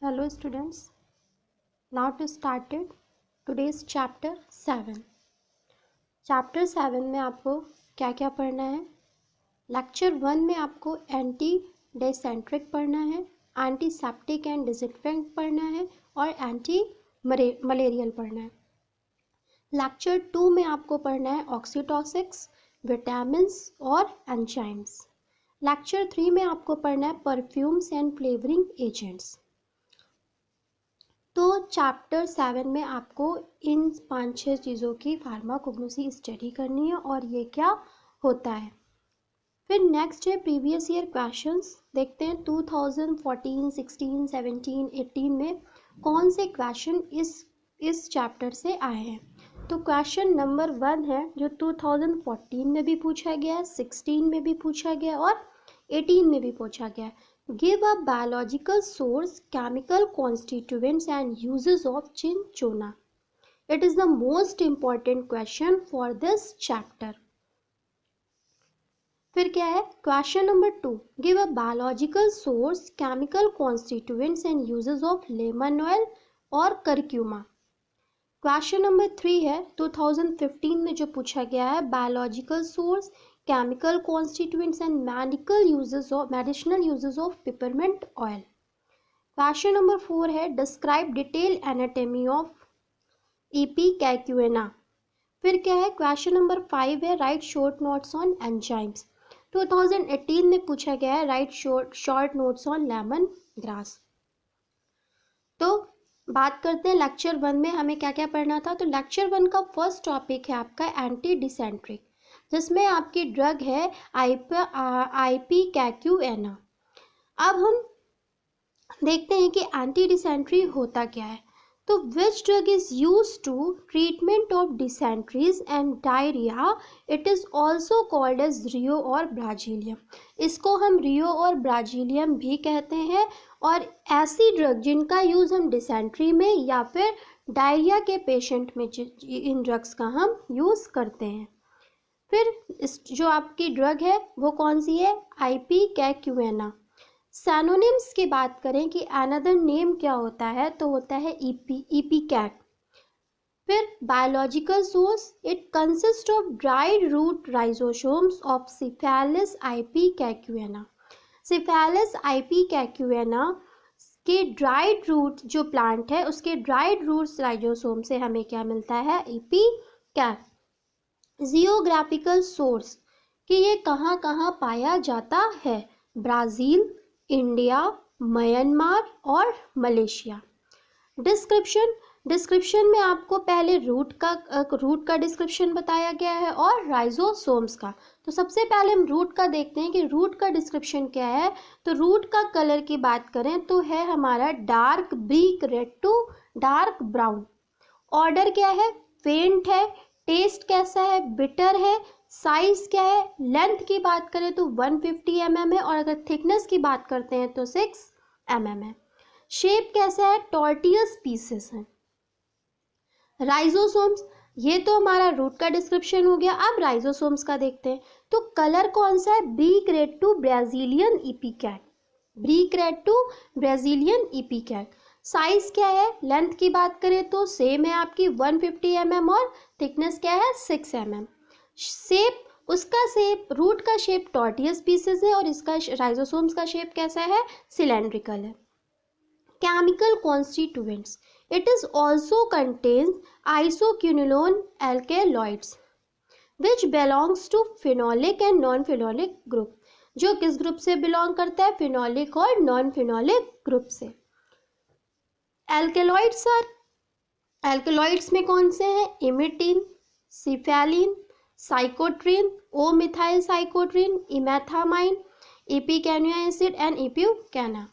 Hello students, now to start it. Today's chapter 7. Chapter 7 में आपको क्या क्या पढ़ना है? लेक्चर 1 में आपको एंटी डिसेंट्रिक पढ़ना है, एंटीसेप्टिक एंड डिसइंफेक्टेंट पढ़ना है और एंटी मलेरियल पढ़ना है। लेक्चर 2 में आपको पढ़ना है ऑक्सीटोसिक्स, विटामिन्स और एंजाइम्स। लेक्चर 3 में आपको पढ़ना है परफ्यूम्स एंड फ्लेवरिंग एजेंट्स। तो चैप्टर 7 में आपको इन 5-6 चीज़ों की फार्माकोग्नोसी स्टडी करनी है और ये क्या होता है। फिर नेक्स्ट है प्रीवियस ईयर क्वेश्चंस। देखते हैं 2014, 16, 17, 18 में कौन से क्वेश्चन इस चैप्टर से आए हैं। तो क्वेश्चन नंबर 1 है जो 2014 में भी पूछा गया है, 16 में भी पूछा गया और 18 में भी पूछा गया है। Give a biological source, chemical constituents and uses of cinchona. It is the most important question for this chapter. फिर क्या है question number 2, give a biological source, chemical constituents and uses of lemon oil और curcuma. Question number 3 है 2015 में जो पूछा गया है, biological source, chemical constituents and medicinal uses of peppermint oil. Question number 4 है डिस्क्राइब डिटेल एनाटॉमी ऑफ इपिकैक्यूएना। फिर क्या है क्वेश्चन नंबर 5 है right short notes on enzymes. 2018 में पूछा गया है right short notes on lemon grass. तो बात करते हैं लेक्चर 1 में हमें क्या क्या पढ़ना था। तो लेक्चर 1 का फर्स्ट टॉपिक है आपका एंटी डिसेंट्रिक, जिसमें आपकी ड्रग है आईपीकैक्यूएना। अब हम देखते हैं कि एंटी डिसेंट्री होता क्या है। तो which drug is use to treatment of dysenteries and diarrhoea, it is also called as Rio और ब्राजीलियम। इसको हम रियो और ब्राजीलियम भी कहते हैं। और ऐसी ड्रग जिनका यूज हम डिसेंट्री में या फिर डायरिया के पेशेंट में इन ड्रग्स का हम यूज करते हैं। फिर इस जो आपकी ड्रग है वो कौन सी है, आईपीकैक्यूएना। सैनोनिम्स की बात करें कि अनदर नेम क्या होता है, तो होता है इपीकैक। फिर biological source, it consist of dried root rhizomes of Cephaelis ipecacuanha. Cephaelis ipecacuanha के ड्राइड रूट जो प्लांट है उसके ड्राइड रूट्स राइजोसोम से हमें क्या मिलता है, इपीकैक। जियोग्राफिकल सोर्स कि ये कहाँ कहाँ पाया जाता है, ब्राज़ील, इंडिया, म्यांमार और मलेशिया। डिस्क्रिप्शन में आपको पहले रूट का डिस्क्रिप्शन बताया गया है और राइजोसोम्स का। तो सबसे पहले हम रूट का देखते हैं कि रूट का डिस्क्रिप्शन क्या है। तो रूट का कलर की बात करें तो है हमारा dark brick red to dark brown. Odour क्या है, फेंट है। टेस्ट कैसा है, बिटर है। साइज क्या है, लेंथ की बात करें तो 150 mm है और अगर थिकनेस की बात करते हैं तो 6 mm है। शेप कैसा है, टॉर्टियस पीसेस है। राइजोसोम्स, ये तो हमारा रूट का डिस्क्रिप्शन हो गया। अब राइजोसोम्स का देखते हैं। तो कलर कौन सा है, brick red to Brazilian ipecac, brick red to Brazilian ipecac. Size क्या है, लेंथ की बात करें तो सेम है आपकी 150 mm और थिकनेस क्या है 6 mm। शेप, उसका शेप, रूट का शेप टॉर्टियस पीसेस है और इसका राइजोसोम्स का शेप कैसा है, सिलेंड्रिकल है। Chemical constituents, it is also contains isoquinoline alkaloids which belongs to phenolic and non phenolic group. जो किस ग्रुप से बिलोंग करता है, फिनोलिक और नॉन फिनोलिक ग्रुप से। एल्केलॉइड्स में कौन से हैं, emetine, cephaeline, psychotrine, O methyl psychotrine, emethamine, ipecacuanhic acid and ipecacuanhin.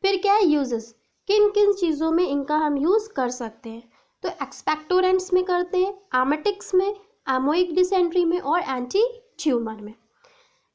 फिर क्या है यूजेस, किन किन चीज़ों में इनका हम यूज़ कर सकते हैं। तो एक्सपेक्टोरेंट्स में करते हैं, एमेटिक्स में, एमोइक डिसेंट्री में और एंटी ट्यूमर में।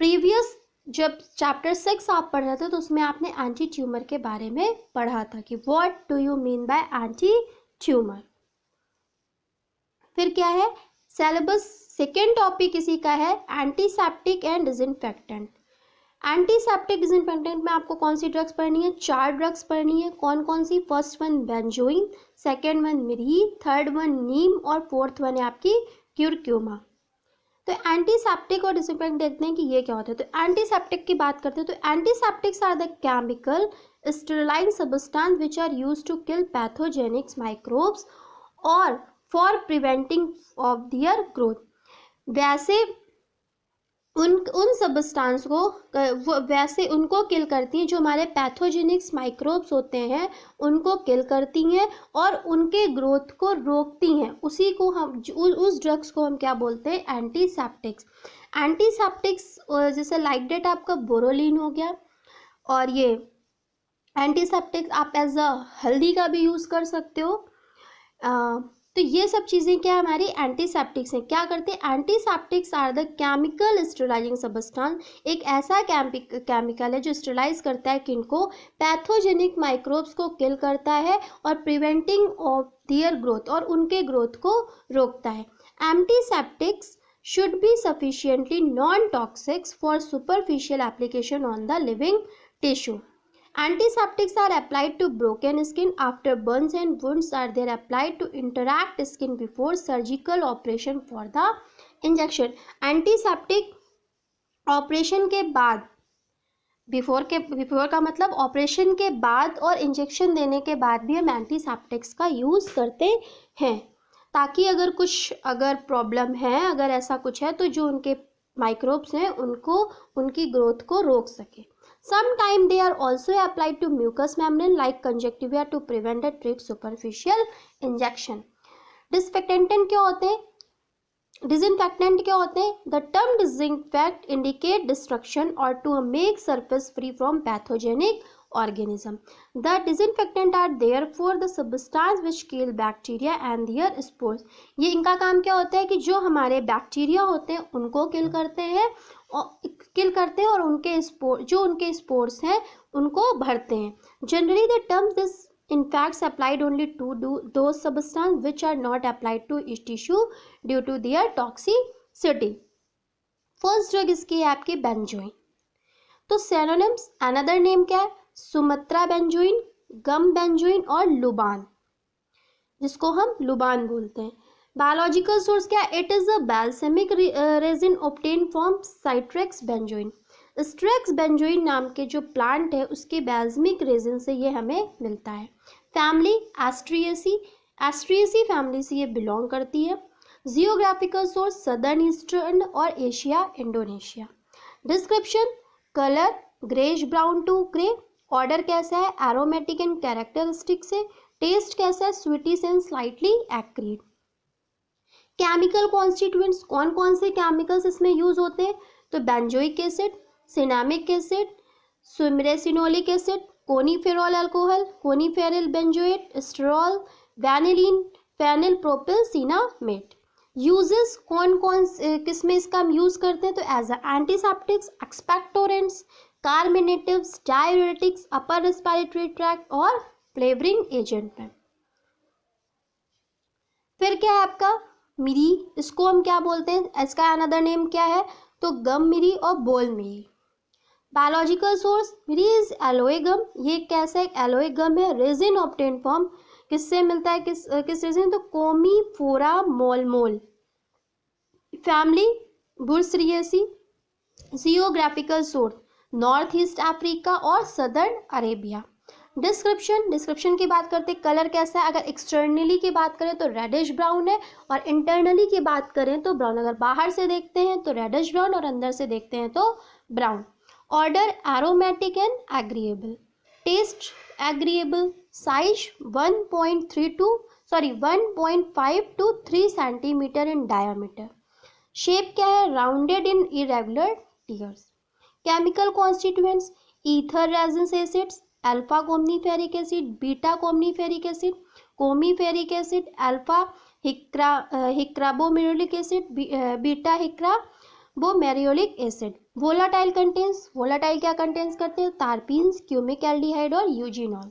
प्रीवियस जब चैप्टर 6 आप पढ़ रहे थे तो उसमें आपने एंटी ट्यूमर के बारे में पढ़ा था कि what do you mean by anti tumour. फिर क्या है सिलेबस, सेकेंड टॉपिक इसी का है antiseptic and disinfectant. Antiseptic disinfectant में आपको कौन सी ड्रग्स पढ़नी है? 4 ड्रग्स पढ़नी है। कौन कौन सी? First one benzoin, second one myrrh, third one neem और फोर्थ वन है आपकी क्यूरक्यूमा। तो एंटीसेप्टिक और डिसइंफेक्टेंट देखते हैं कि ये क्या होता है। तो एंटीसेप्टिक की बात करते हैं तो antiseptics are the chemical sterilising substance which are used to kill pathogenic microbes और for preventing of their growth. वैसे उन सब्सटेंस को वैसे उनको किल करती हैं जो हमारे पैथोजेनिक्स माइक्रोब्स होते हैं, उनको किल करती हैं और उनके ग्रोथ को रोकती हैं। उसी को हम उस ड्रग्स को हम क्या बोलते हैं? एंटीसेप्टिक्स। एंटीसेप्टिक्स जैसे लाइक डेट आपका बोरोलिन हो गया, और ये एंटीसेप्टिक्स आप एज अ हल्दी का भी यूज़ कर सकते हो। तो ये सब चीज़ें क्या हमारी एंटीसेप्टिक्स हैं। क्या करते हैं? Antiseptics are the chemical sterilising substance, एक ऐसा केमिकल है जो स्टेरिलाइज करता है किनको? पैथोजेनिक माइक्रोब्स को किल करता है और प्रिवेंटिंग ऑफ देयर ग्रोथ, और उनके ग्रोथ को रोकता है। Antiseptics should be sufficiently non-toxic for superficial application on the living tissue. Antiseptics are applied to broken skin after burns and wounds are there applied to interact skin before surgical operation for the injection. Antiseptic operation के बाद, before का मतलब operation के बाद और injection देने के बाद भी हम एंटीसेप्टिक्स का यूज़ करते हैं, ताकि अगर प्रॉब्लम है, अगर ऐसा कुछ है तो जो उनके माइक्रोब्स हैं उनको उनकी ग्रोथ को रोक सके। Sometimes they are also applied to mucous membrane like conjunctiva to prevent and treat superficial injection. Disinfectant क्या होते हैं? डिसइंफेक्टेंट क्या होते हैं? The term disinfect indicate destruction और to make surface free from pathogenic organism. The disinfectant are therefore the substance which kill bacteria and their spores. ये इनका काम क्या होता है कि जो हमारे बैक्टीरिया होते हैं उनको किल करते हैं और उनके स्पोर्स हैं उनको भरते हैं. Generally the term this infects applied only to those substances which are not applied to tissue due to their toxicity. First drug इसकी है आपकी बेंजोइन. तो सिनोनिम्स, अनदर नेम क्या है? सुमत्रा बेंजोइन, गम बेंजोइन और लुबान, जिसको हम लुबान बोलते हैं. बायोलॉजिकल सोर्स क्या है? It is a balsamic resin obtain from Styrax benzoin. Styrax benzoin नाम के जो प्लांट है उसके बैल्सेमिक रेजिन से ये हमें मिलता है. फैमिली एस्ट्रिएसी फैमिली से ये बिलोंग करती है. जियोग्राफिकल सोर्स सदर्न ईस्टर्न और Asia, Indonesia. Description, colour greyish brown to grey. Odour कैसा है? एरोमेटिक एंड कैरेक्टरिस्टिक से. टेस्ट कैसा है? Sweetish and slightly acrid. Chemical constituents, कौन कौन से केमिकल्स इसमें यूज होते हैं? तो benzoic acid, cinnamic acid, sumaresinolic acid, coniferyl alcohol, coniferyl benzoate, sterol, vanillin, phenyl propyl cinnamate. Uses कौन कौन किस में इसका हम यूज करते हैं? तो as antiseptics, expectorants, carminatives, diuretics, upper respiratory tract और फ्लेवरिंग एजेंट में. फिर क्या है आपका मिरी, इसको हम क्या बोलते हैं? इसका अनदर नेम क्या है? तो गम मिरी और bol myrrh. Biological source, myrrh is oleo gum. ये कैसा एक एलोए गम है? रेजिन ऑब्टेन फ्रॉम, किससे मिलता है? किस रेजिन? तो Commiphora molmol. Family Burseraceae. Geographical source north east Africa और सदर्न अरेबिया. डिस्क्रिप्शन की बात करते हैं. कलर कैसा है? अगर एक्सटर्नली की बात करें तो रेडिश ब्राउन है और इंटरनली की बात करें तो ब्राउन. अगर बाहर से देखते हैं तो रेडिश ब्राउन और अंदर से देखते हैं तो brown. Odour aromatic and agreeable. Taste agreeable. Size 1.5 to 3 centimetre in diameter. Shape क्या है? Rounded in irregular tears. Chemical constituents, ether resin acids, alpha commiphoric acid, beta commiphoric acid, commiphoric acid, alpha heerabomyrrholic acid, beta heerabomyrrholic acid. Volatile contents, volatile क्या contents करते हैं? Terpenes, cumic aldehyde और eugenol.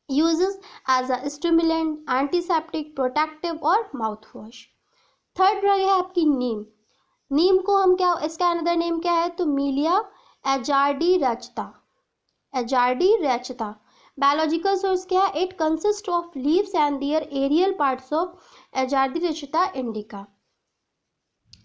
Uses as a stimulant, antiseptic, protective और mouth wash. Third drug है आपकी नीम. नीम को हम क्या, इसका अनदर नेम क्या है? तो मीलिया एजार्डी रेचता, एजार्डी रेचता। बायोलॉजिकल सोर्स क्या है? It consist of leaves and their aerial parts of Azadirachta indica.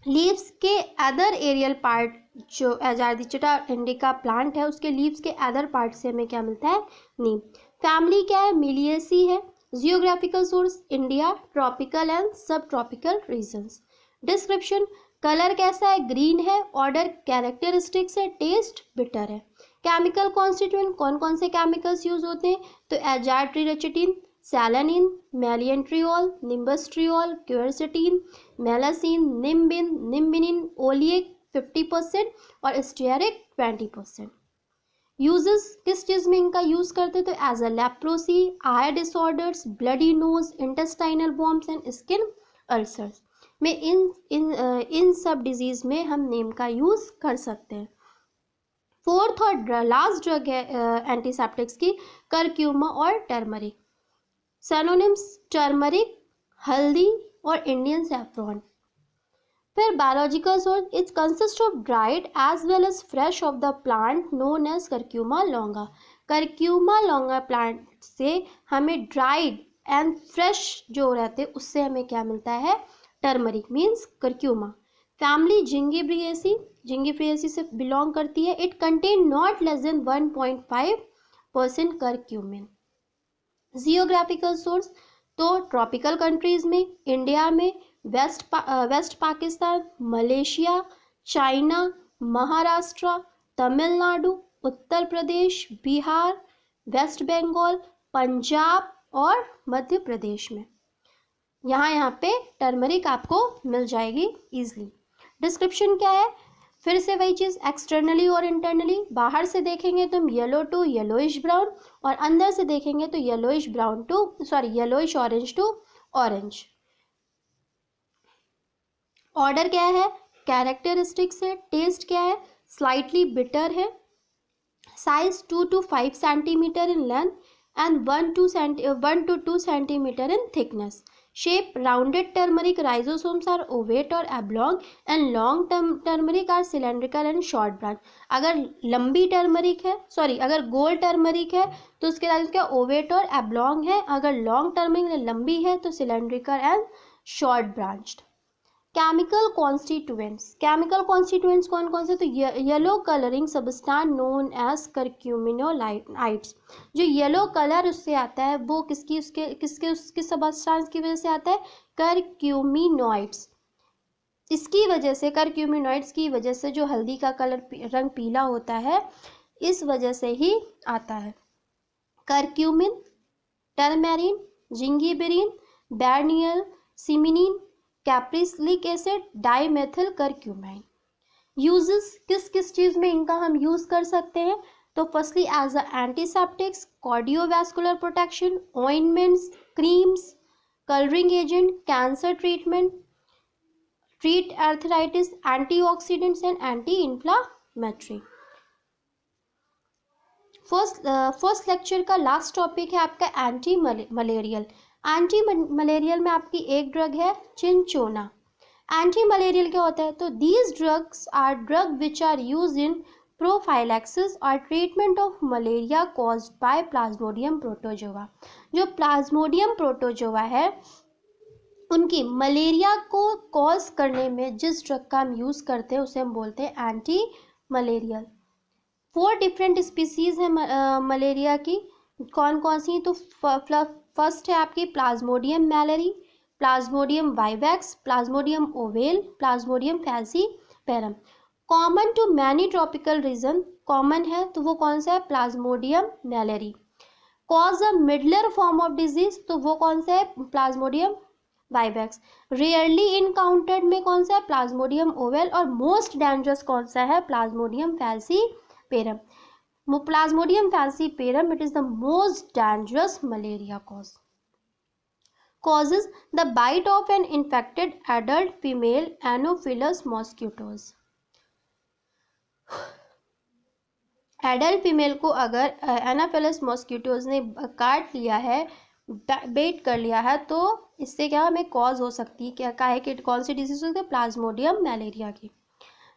Leaves के अदर एरियल पार्ट जो एजार्डिचटा इंडिका प्लांट है उसके लीव्स के अदर पार्ट से हमें क्या मिलता है? नीम। फैमिली क्या है? मिलिएसी है। Geographical source India, tropical and सब ट्रॉपिकल रीजन्स। डिस्क्रिप्शन, कलर कैसा है? ग्रीन है। ऑर्डर, कैरेक्टरिस्टिक्स है। टेस्ट, बिटर है। केमिकल कॉन्स्टिट्यूएंट, कौन कौन से केमिकल्स यूज होते हैं? तो एजार्ट्रिरेचिटिन, सैलानिन, मैलियंट्रियोल, निम्बस्ट्रियोल, क्यूरसेटिन, मेलासिन, निम्बिन, निम्बिनिन, ओलिएक 50% और स्टेरिक 20%। यूजेस किस चीज़ में इनका यूज़ करते हैं? तो as a leprosy, eye disorders, bloody nose, intestinal worms and skin ulcers में इन सब डिजीज में हम नीम का यूज़ कर सकते हैं। फोर्थ और लास्ट ड्रग है एंटीसेप्टिक्स की, करक्यूमा और टर्मरिक। सैनोनिम्स, टर्मरिक, हल्दी और इंडियन सैफ्रॉन। फिर biological source, it's consist of dried as well as fresh of the plant known as curcuma longa. Curcuma longa plant से हमें ड्राइड एंड फ्रेश जो रहते हैं उससे हमें क्या मिलता है? Turmeric means Curcuma. Family Zingiberaceae, Zingiberaceae से बिलोंग करती है। It contain not less than 1.5% curcumin. Geographical source, तो ट्रॉपिकल कंट्रीज में, इंडिया में, West Pakistan, Malaysia, China, Maharashtra, Tamil Nadu, Uttar Pradesh, Bihar, West Bengal, Punjab और मध्य प्रदेश में। यहाँ पे टर्मरिक आपको मिल जाएगी इजीली। डिस्क्रिप्शन क्या है? फिर से वही चीज़, एक्सटर्नली और इंटरनली। बाहर से देखेंगे तो हम येलो टू येलोइश ब्राउन और अंदर से देखेंगे तो yellowish brown to yellowish orange to orange. Odour क्या है? कैरेक्टरिस्टिक्स है। टेस्ट क्या है? स्लाइटली बिटर है। Size 2 to 5 centimetre in length and 1 to 2 centimetre in thickness. Shape, rounded turmeric rhizomes are ovate और oblong and long turmeric are cylindrical and short branch. अगर लंबी turmeric है, अगर गोल टर्मरिक है तो उसके राइज क्या? ओवेट और एब्लॉन्ग है। अगर लॉन्ग टर्मरिक लंबी है तो cylindrical and short branched. Chemical constituents, chemical constituents कौन कौन से? तो yellow colouring substance known as curcuminoids. जो येलो कलर उससे आता है वो किसके सब्सटेंस की वजह से आता है? करक्यूमिनोइड्स। इसकी वजह से, करक्यूमिनोइड्स की वजह से जो हल्दी का रंग पीला होता है इस वजह से ही आता है। करक्यूमिन, टर्मेरिन, जिंगिबेरिन, बैरनियल, सिमिनिन, caprylic acid, dimethyl curcumin. Uses किस किस चीज़ में इनका हम यूज़ कर सकते हैं? तो firstly as a antiseptics, cardiovascular protection, ointments, creams, colouring agent, cancer treatment, treat arthritis, antioxidants and anti inflammatory. First lecture का लास्ट टॉपिक है आपका एंटी मलेरियल। एंटी मलेरियल में आपकी एक ड्रग है चिंचोना। एंटी मलेरियल क्या होता है? तो these drugs are drug which are use in prophylaxis और treatment of malaria caused by Plasmodium protozoa. जो प्लाज्मोडियम प्रोटोजोआ है उनकी मलेरिया को कॉज करने में जिस ड्रग का हम यूज़ करते हैं उसे हम बोलते हैं एंटी मलेरियल। 4 डिफरेंट स्पीसीज है मलेरिया की। कौन कौन सी? तो फर्स्ट है आपकी Plasmodium malariae, Plasmodium vivax, Plasmodium ovale, Plasmodium falciparum. Common to many tropical region, common है तो वो कौन सा है? Plasmodium malariae. Cause a milder form of disease, तो वो कौन सा है? Plasmodium vivax. रेयरली इनकाउंटर्ड में कौन सा है? Plasmodium oval. और मोस्ट डेंजरस कौन सा है? Plasmodium फैसीपेरम। Plasmodium falciparum, it is the most dangerous malaria cause. Causes the bite of an infected adult female Anopheles mosquitoes. Adult female को अगर एनाफेलस मॉस्किटोज ने काट लिया है, बेट कर लिया है, तो इससे क्या हमें कॉज हो सकती है? क्या है कि कौन सी डिजीज होती है? प्लाज्मोडियम मलेरिया की।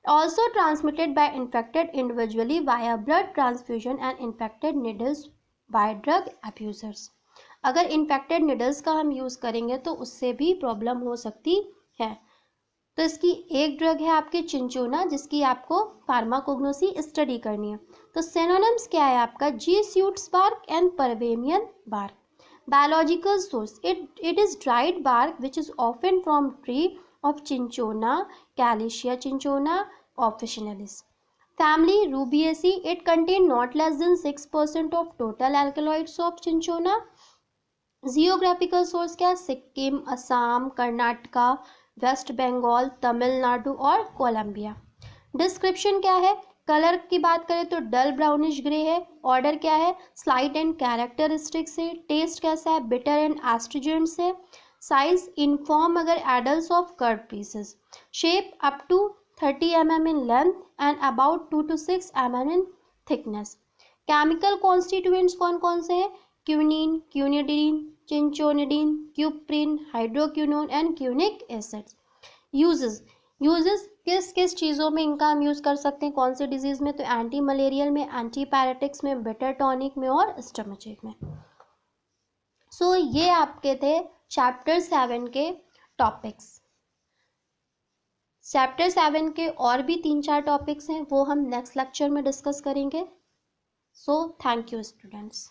Also transmitted by infected individually via blood transfusion and infected needles by drug abusers. अगर इन्फेक्टेड निडल्स का हम यूज़ करेंगे तो उससे भी प्रॉब्लम हो सकती है। तो इसकी एक ड्रग है आपकी चिंचोना, जिसकी आपको फार्माकोग्नोसी स्टडी करनी है। तो सिनोनिम्स क्या है आपका? Jesuit's bark and Peruvian bark. Biological source, it is dried bark which is often from tree of Cinchona, Calicia cinchona officinalis. Family Rubiaceae, it contain not less than 6% of total alkaloids of Cinchona. Geographical source क्या है? Sikkim, Assam, Karnataka, waste Bengal, Tamil Nadu और Colombia. Description क्या है? Colour की बात करें तो dull brownish grey है। ऑर्डर क्या है? स्लाइट एंड कैरेक्टरिस्टिक्स है। टेस्ट कैसा है? बिटर एंड एस्ट्रिजेंट्स है। साइज इनफॉर्म अगर adult of curve pieces. Shape up to 30 mm in length and about 2 to 6 mm in thickness. Chemical constituents कौन कौन से हैं? Quinine, quinidine, cinchonidine, cupreine, hydroquinone and quinic acids. Uses किस किस चीज़ों में इनका हम यूज़ कर सकते हैं? कौन से डिजीज़ में? तो एंटी मलेरियल में, एंटी पैरेटिक्स में, बिटर टॉनिक में और स्टमचिक में। सो ये आपके थे चैप्टर 7 के टॉपिक्स। चैप्टर 7 के और भी 3-4 टॉपिक्स हैं, वो हम नेक्स्ट लेक्चर में डिस्कस करेंगे। So thank you students.